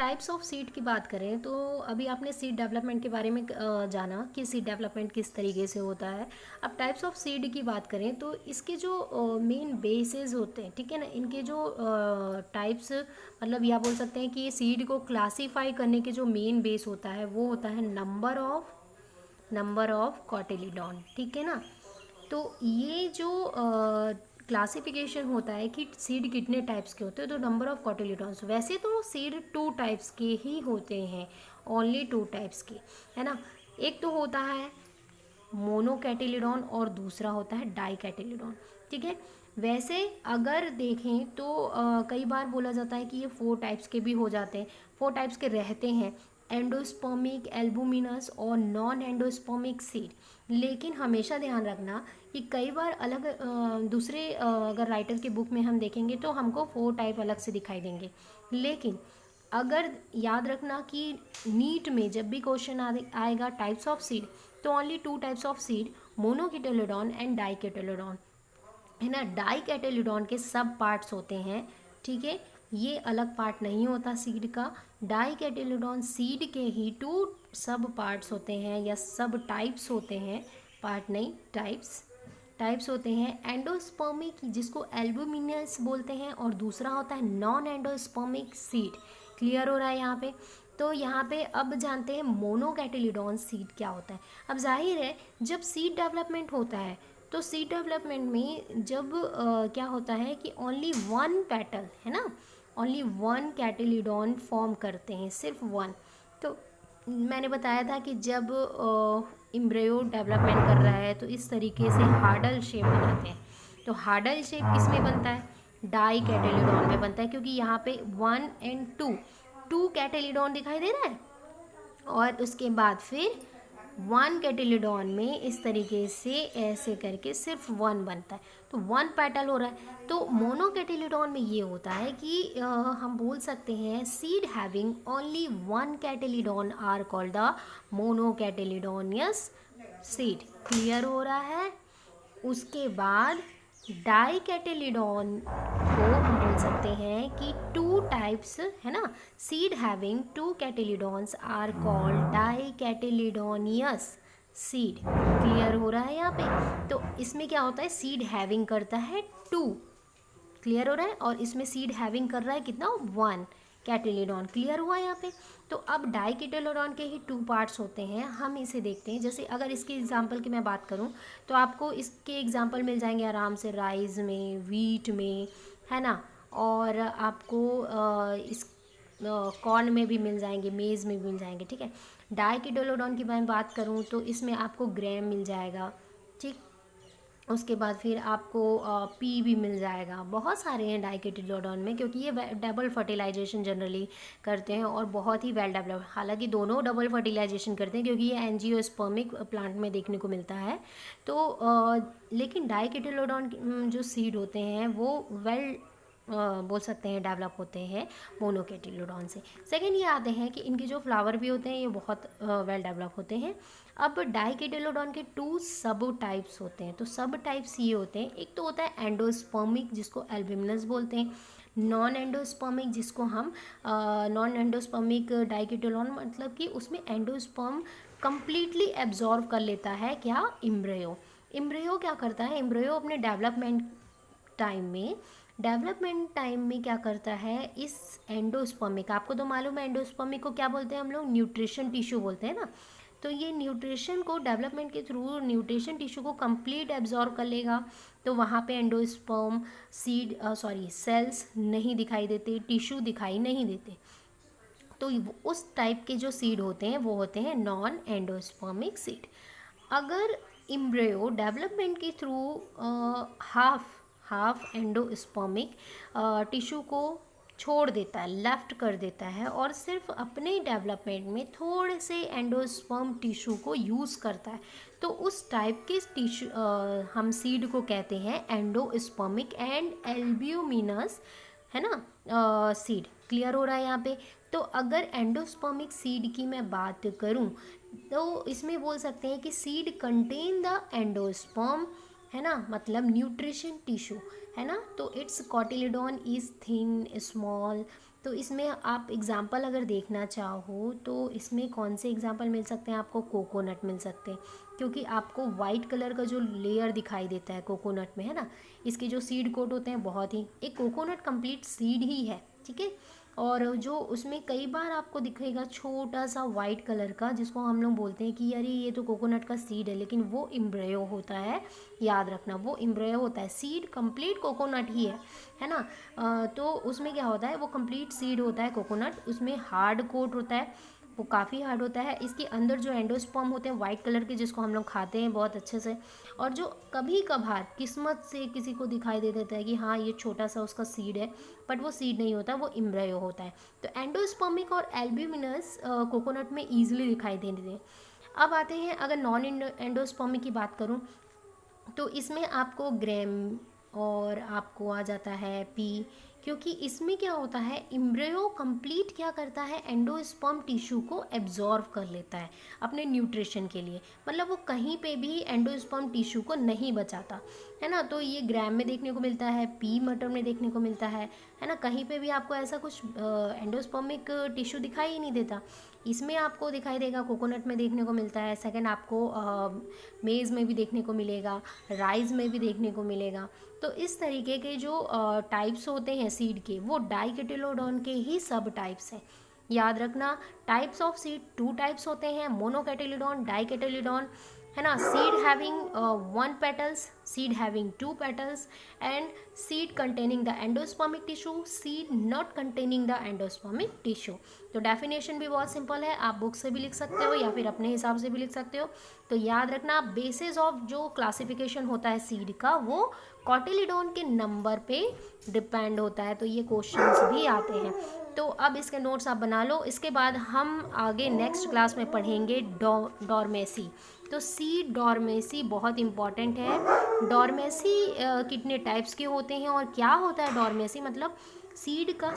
Types of seed की बात करें तो अभी आपने सीड डेवलपमेंट के बारे में जाना कि सीड डेवलपमेंट किस तरीके से होता है। अब टाइप्स ऑफ सीड की बात करें तो इसके जो मेन बेसेस होते हैं, ठीक है ना, इनके जो टाइप्स मतलब या बोल सकते हैं कि सीड को क्लासीफाई करने के जो मेन बेस होता है वो होता है नंबर ऑफ कॉटिलीडॉन, ठीक है ना। तो ये जो क्लासिफिकेशन होता है कि सीड कितने टाइप्स के होते हैं, तो नंबर ऑफ कॉटिलीडॉन्स, वैसे तो सीड 2 टाइप्स के ही होते हैं, ओनली 2 टाइप्स के, है ना। एक तो होता है मोनोकैटिलीडॉन और दूसरा होता है डाइकैटिलीडॉन, ठीक है। वैसे अगर देखें तो कई बार बोला जाता है कि ये 4 टाइप्स के भी हो जाते हैं, 4 टाइप्स के रहते हैं, एंडोस्पर्मिक, एल्बुमिनस और नॉन एंडोस्पर्मिक सीड। लेकिन हमेशा ध्यान रखना कि कई बार अलग दूसरे अगर राइटर के बुक में हम देखेंगे तो हमको 4 टाइप अलग से दिखाई देंगे। लेकिन अगर याद रखना कि नीट में जब भी क्वेश्चन आएगा टाइप्स ऑफ सीड, तो only 2 types of seed, monocotyledon and dicotyledon, है ना। डाइकेटेलिडॉन के सब पार्ट्स होते हैं, ठीक है, ये अलग पार्ट नहीं होता सीड का। डाइकेटेलिडॉन सीड के ही 2 सब पार्ट्स होते हैं या सब टाइप्स होते हैं, पार्ट नहीं टाइप्स, टाइप्स होते हैं। एंडोस्पर्मिक जिसको एल्बुमिनस बोलते हैं और दूसरा होता है नॉन एंडोस्पर्मिक सीड। क्लियर हो रहा है यहाँ पे। तो यहाँ पे अब जानते हैं मोनोकैटिलिडॉन सीड क्या होता है। अब जाहिर है जब सीड डेवलपमेंट होता है तो सीड डेवलपमेंट में जब क्या होता है कि ओनली वन पेटल, है ना, ओनली वन कैटिलिडॉन फॉर्म करते हैं, सिर्फ वन। तो मैंने बताया था कि जब इम्ब्रियो डेवलपमेंट कर रहा है तो इस तरीके से हार्डल शेप बनाते हैं। तो हार्डल शेप किस में बनता है, डाई कैटेलिडॉन में बनता है, क्योंकि यहाँ पे 1 और 2 कैटेलिडॉन दिखाई दे रहा है, और उसके बाद फिर 1 कैटेलिडॉन में इस तरीके से ऐसे करके सिर्फ 1 बनता है, तो 1 पेटल हो रहा है। तो मोनोकैटिलिडॉन में ये होता है कि हम बोल सकते हैं seed having only 1 cotyledon are called the monocotyledonous seed. Clear हो रहा है। उसके बाद डाइकैटिलिडॉन को हम बोल सकते हैं कि 2 टाइप्स, है ना, seed having 2 cotyledons are called dicotyledonous seed. Clear हो रहा है यहाँ पे। तो इसमें क्या होता है, सीड हैविंग करता है 2, क्लियर हो रहा है, और इसमें सीड हैविंग कर रहा है कितना, 1 कैटिलिडॉन। क्लियर हुआ यहाँ पे। तो अब डाइकेटेलिडॉन के ही 2 पार्ट्स होते हैं, हम इसे देखते हैं। जैसे अगर इसके एग्जांपल की मैं बात करूँ तो आपको इसके एग्जांपल मिल जाएंगे आराम से, राइस में, वीट में, है ना, और आपको इस कॉर्न में भी मिल जाएंगे, मेज़ में भी मिल जाएंगे, ठीक है। डाइकेटेलिडॉन की मैं बात करूँ तो इसमें आपको ग्राम मिल जाएगा, ठीक। उसके बाद फिर आपको पी भी मिल जाएगा। बहुत सारे हैं डाइकेटिलोडॉन में, क्योंकि ये डबल फर्टिलाइजेशन जनरली करते हैं और बहुत ही वेल डेवलप, हालांकि दोनों डबल फर्टिलाइजेशन करते हैं क्योंकि ये एंजियोस्पर्मिक प्लांट में देखने को मिलता है। तो लेकिन डाइकेटिलोडॉन जो सीड होते हैं वो वेल बोल सकते हैं डेवलप होते हैं मोनोकेटिलोडॉन से। सेकेंड ये आते हैं कि इनके जो फ्लावर भी होते हैं ये बहुत वेल डेवलप होते हैं। अब डाइकेटिलोडॉन के 2 सब टाइप्स होते हैं। तो सब टाइप्स ये होते हैं, एक तो होता है एंडोस्पर्मिक जिसको एल्ब्यूमिनस बोलते हैं, नॉन एंडोस्पर्मिक जिसको हम नॉन एंडोस्पर्मिक डाइकेटिलोडॉन मतलब कि उसमें एंडोस्पर्म कंप्लीटली एब्जॉर्व कर लेता है क्या, इम्ब्रियो। इम्ब्रियो क्या करता है, इम्ब्रियो अपने डेवलपमेंट टाइम में क्या करता है, इस एंडोस्पर्मिक, आपको तो मालूम है एंडोस्पर्मिक को क्या बोलते हैं हम लोग, न्यूट्रिशन टिश्यू बोलते हैं ना। तो ये न्यूट्रिशन को डेवलपमेंट के थ्रू न्यूट्रिशन टिश्यू को कंप्लीट एब्जॉर्व कर लेगा। तो वहाँ पे एंडोस्पर्म सेल्स नहीं दिखाई देते, टिश्यू दिखाई नहीं देते। तो उस टाइप के जो सीड होते हैं वो होते हैं नॉन एंडोस्पर्मिक सीड। अगर इम्ब्रियो डेवलपमेंट के through half half endospermic tissue को छोड़ देता है, लेफ्ट कर देता है, और सिर्फ अपने डेवलपमेंट में थोड़े से एंडोस्पर्म टिश्यू को यूज़ करता है, तो उस टाइप के टिश्यू हम सीड को कहते हैं एंडोस्पर्मिक एंड एल्ब्यूमिनस, है ना, सीड। क्लियर हो रहा है यहाँ पे। तो अगर एंडोस्पर्मिक सीड की मैं बात करूँ तो इसमें बोल सकते हैं कि सीड कंटेन द एंडोस्पर्म, है ना, मतलब न्यूट्रिशन टिश्यू, है ना। तो it's cotyledon is thin, small, तो इसमें आप एग्ज़ाम्पल अगर देखना चाहो तो इसमें कौन से एग्ज़ाम्पल मिल सकते हैं आपको? कोकोनट मिल सकते हैं, क्योंकि आपको वाइट कलर का जो लेयर दिखाई देता है कोकोनट में, है ना, इसके जो सीड कोट होते हैं बहुत ही, एक कोकोनट कंप्लीट सीड ही है, ठीक है। और जो उसमें कई बार आपको दिखेगा छोटा सा वाइट कलर का, जिसको हम लोग बोलते हैं कि अरे ये तो कोकोनट का सीड है, लेकिन वो एम्ब्रियो होता है। याद रखना, वो एम्ब्रियो होता है, सीड कंप्लीट कोकोनट ही है ना। तो उसमें क्या होता है, वो कंप्लीट सीड होता है कोकोनट, उसमें हार्ड कोट होता है, वो काफ़ी हार्ड होता है। इसके अंदर जो एंडोस्पर्म होते हैं वाइट कलर के, जिसको हम लोग खाते हैं बहुत अच्छे से, और जो कभी कभार किस्मत से किसी को दिखाई दे देता है कि हाँ ये छोटा सा उसका सीड है, बट वो सीड नहीं होता, वो एम्ब्रियो होता है। तो एंडोस्पर्मिक और एल्ब्यूमिनस कोकोनट में ईजिली दिखाई देते हैं। अब आते हैं, अगर नॉन एंडोस्पर्मिक की बात करूँ तो इसमें आपको ग्रेम और आपको आ जाता है पी, क्योंकि इसमें क्या होता है, एम्ब्रियो कंप्लीट क्या करता है, एंडोस्पर्म टिश्यू को एब्जॉर्व कर लेता है अपने न्यूट्रिशन के लिए, मतलब वो कहीं पे भी एंडोस्पर्म टिश्यू को नहीं बचाता, है ना। तो ये ग्राम में देखने को मिलता है, पी मटर में देखने को मिलता है ना। कहीं पे भी आपको ऐसा कुछ एंडोस्पर्मिक टिश्यू दिखाई ही नहीं देता। इसमें आपको दिखाई देगा, कोकोनट में देखने को मिलता है, सेकंड आपको मेज़ में भी देखने को मिलेगा, राइस में भी देखने को मिलेगा। तो इस तरीके के जो टाइप्स होते हैं सीड के, वो डाइकोटिलेडोन के ही सब टाइप्स हैं। याद रखना, टाइप्स ऑफ सीड 2 टाइप्स होते हैं, मोनोकोटिलेडोन, डाइकोटिलेडोन, है ना। Seed having 1 petals, seed having 2 petals, and seed containing the endospermic tissue, seed not containing the endospermic tissue. तो डेफिनेशन भी बहुत सिंपल है, आप बुक से भी लिख सकते हो या फिर अपने हिसाब से भी लिख सकते हो। तो याद रखना, बेसिस ऑफ जो क्लासिफिकेशन होता है सीड का, वो कॉटिलिडोन के नंबर पे डिपेंड होता है। तो ये क्वेश्चंस भी आते हैं। तो अब इसके नोट्स आप बना लो। इसके बाद हम आगे नेक्स्ट क्लास में पढ़ेंगे डॉर्मेसी। तो सीड डॉर्मेसी बहुत इंपॉर्टेंट है। डॉर्मेसी कितने टाइप्स के होते हैं और क्या होता है डॉर्मेसी, मतलब सीड का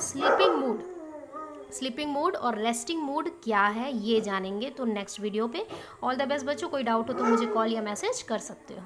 स्लीपिंग मोड और रेस्टिंग मोड क्या है, ये जानेंगे तो नेक्स्ट वीडियो पे। ऑल द बेस्ट बच्चों, कोई डाउट हो तो मुझे कॉल या मैसेज कर सकते हो।